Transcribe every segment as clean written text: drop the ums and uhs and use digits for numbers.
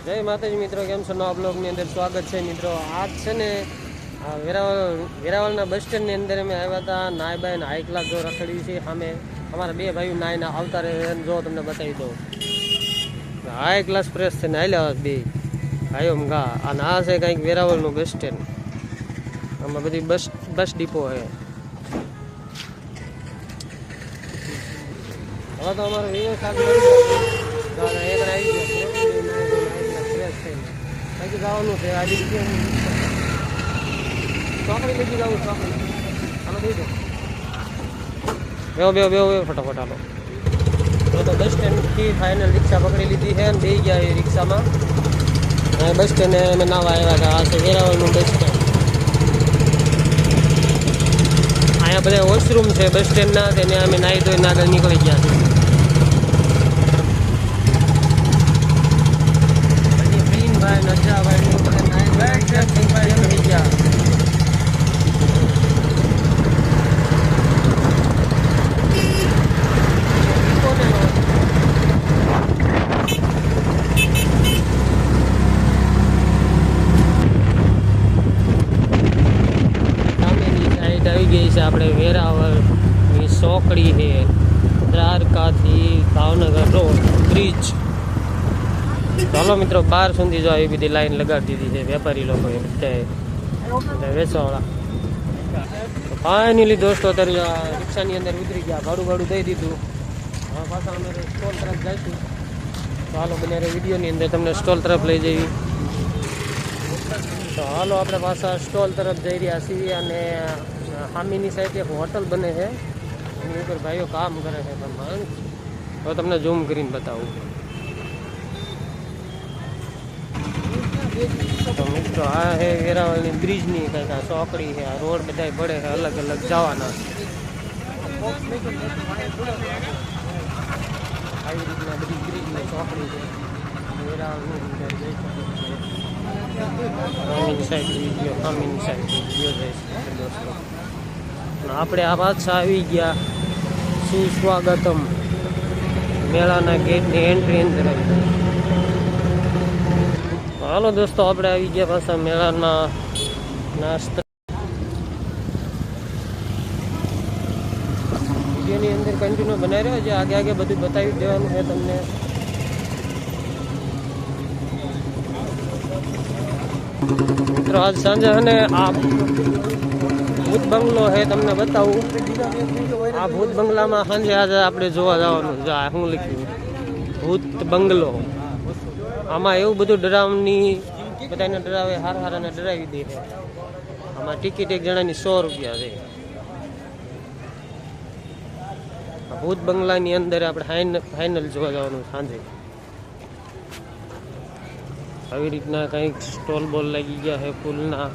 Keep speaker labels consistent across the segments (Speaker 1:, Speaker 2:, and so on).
Speaker 1: જય માતાજી મિત્રો, કેમ છો? નવા બ્લોગની અંદર સ્વાગત છે મિત્રો. આજ છે ને વેરાવળના બસ સ્ટેન્ડની અંદર અમે આવ્યા હતા. નાય બાય હાઈ ક્લાસ જો રખડી છે સામે અમારા બે ભાઈઓ નાયના આવતા રહે જો તમને બતાવી દઉં. હાઈ ક્લાસ પ્રેસ છે ને હાલ્યા બે ભાઈઓ ગા. અને આ છે કંઈક વેરાવળનું બસ સ્ટેન્ડ. આમાં બધી બસ ડીપો છે. હવે તો અમારો વિવેક બાકી જવાનું છે. આજે ચોકડી લઈ જવું. ચોકડી હાલો દઈ દો. બેવો ફટાફટ હાલો. તો બસ સ્ટેન્ડથી ફાઇનલ રિક્ષા પકડી લીધી છે અને બે ગયા એ રિક્ષામાં. બસ સ્ટેન્ડ અમે નાવા આવ્યા હતા. આ છે વેરાવળનું બસ સ્ટેન્ડ. અહીંયા બધા વોશરૂમ છે બસ સ્ટેન્ડના. તેને અમે નાહી ધોઈને આગળ નીકળી ગયા છીએ. આવી ગઈ છે આપણે વેરાવળની ચોકડી છે. દ્વારકાથી ભાવનગર રોડ બ્રિજ. ચાલો મિત્રો, બહાર સુધી જો આવી બધી લાઈન લગાડી દીધી છે વેપારી લોકોએ બધા વેચવાવાળા. ફાઇનલી દોસ્તો અત્યારે રિક્ષાની અંદર ઉતરી ગયા. ભાડું દઈ દીધું. હવે પાછા અમે સ્ટોલ તરફ જઈશું. તો હાલો બને વિડીયોની અંદર તમને સ્ટોલ તરફ લઈ જઈએ. તો હાલો આપણે પાછા સ્ટોલ તરફ જઈ રહ્યા છીએ. અને સામેની સાઈડ એક હોટલ બને છે. એની ઉપર ભાઈઓ કામ કરે છે. પણ હવે તમને ઝૂમ કરીને બતાવું. તો મિત્રો આ છે વેરાવળની બ્રિજની કંઈક આ ચોકડી છે. આ રોડ બધા પડે છે અલગ અલગ જવાના. આવી રીતના બધી બ્રિજની ચોકડી છે વેરાવળની અંદર. જઈ સામેની સાઈડ વિડીયો સામેની સાઈડ વિડીયો જઈ શકે દોસ્તો. આપણે આ પાછા આવી ગયા સુસ્વાગતમ મેળાના ગેટની એન્ટ્રી અંદર. હાલો દોસ્તો, આપણે આવી ગયા પાછા મેળાના નાસ્તા. વિડીયોની અંદર કન્ટિન્યુ બનાવી રહ્યો છે. આગે બધું બતાવી દેવાનું છે તમને. મિત્રો આજ સાંજે અને આ ભૂત બંગલો છે તમને બતાવું. આ ભૂત બંગલામાં સાંજે આજે આપણે જોવા જવાનું. શું લખ્યું? ભૂત બંગલો. આમાં એવું બધું ડરાવની બધાને ડરાવે, હારાને ડરાવી દે છે. આમાં ટિકિટ એક જણાની 100 રૂપિયા છે. ભૂત બંગલાની અંદર આપણે ફાઇનલ જોવા જવાનું સાંજે. આવી રીતના કંઈક સ્ટોલ બોલ લાગી ગયા છે ફૂલના.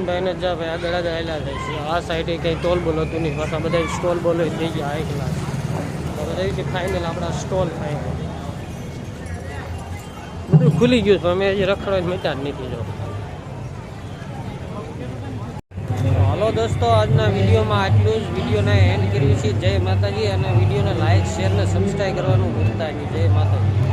Speaker 1: ભાઈને જા ભાઈ આગળ આવેલા થાય છે. આ સાઈડે કંઈ ટોલ બોલ હતું નહીં. પાછા બધા સ્ટોલ બોલ થઈ ગયા હાઈ ક્લાસ. તો બધા ફાઇનલ આપણા સ્ટોલ થાય બધું ખુલી ગયું છે. અમે હજી રખડવા મજા જ નથી. જો હાલો દોસ્તો, આજના વિડીયોમાં આટલું જ. વિડીયોને એન્ડ કર્યું છે. જય માતાજી. અને વિડીયોને લાઈક, શેર ને સબસ્ક્રાઈબ કરવાનું ભૂલતા નહીં. જય માતાજી.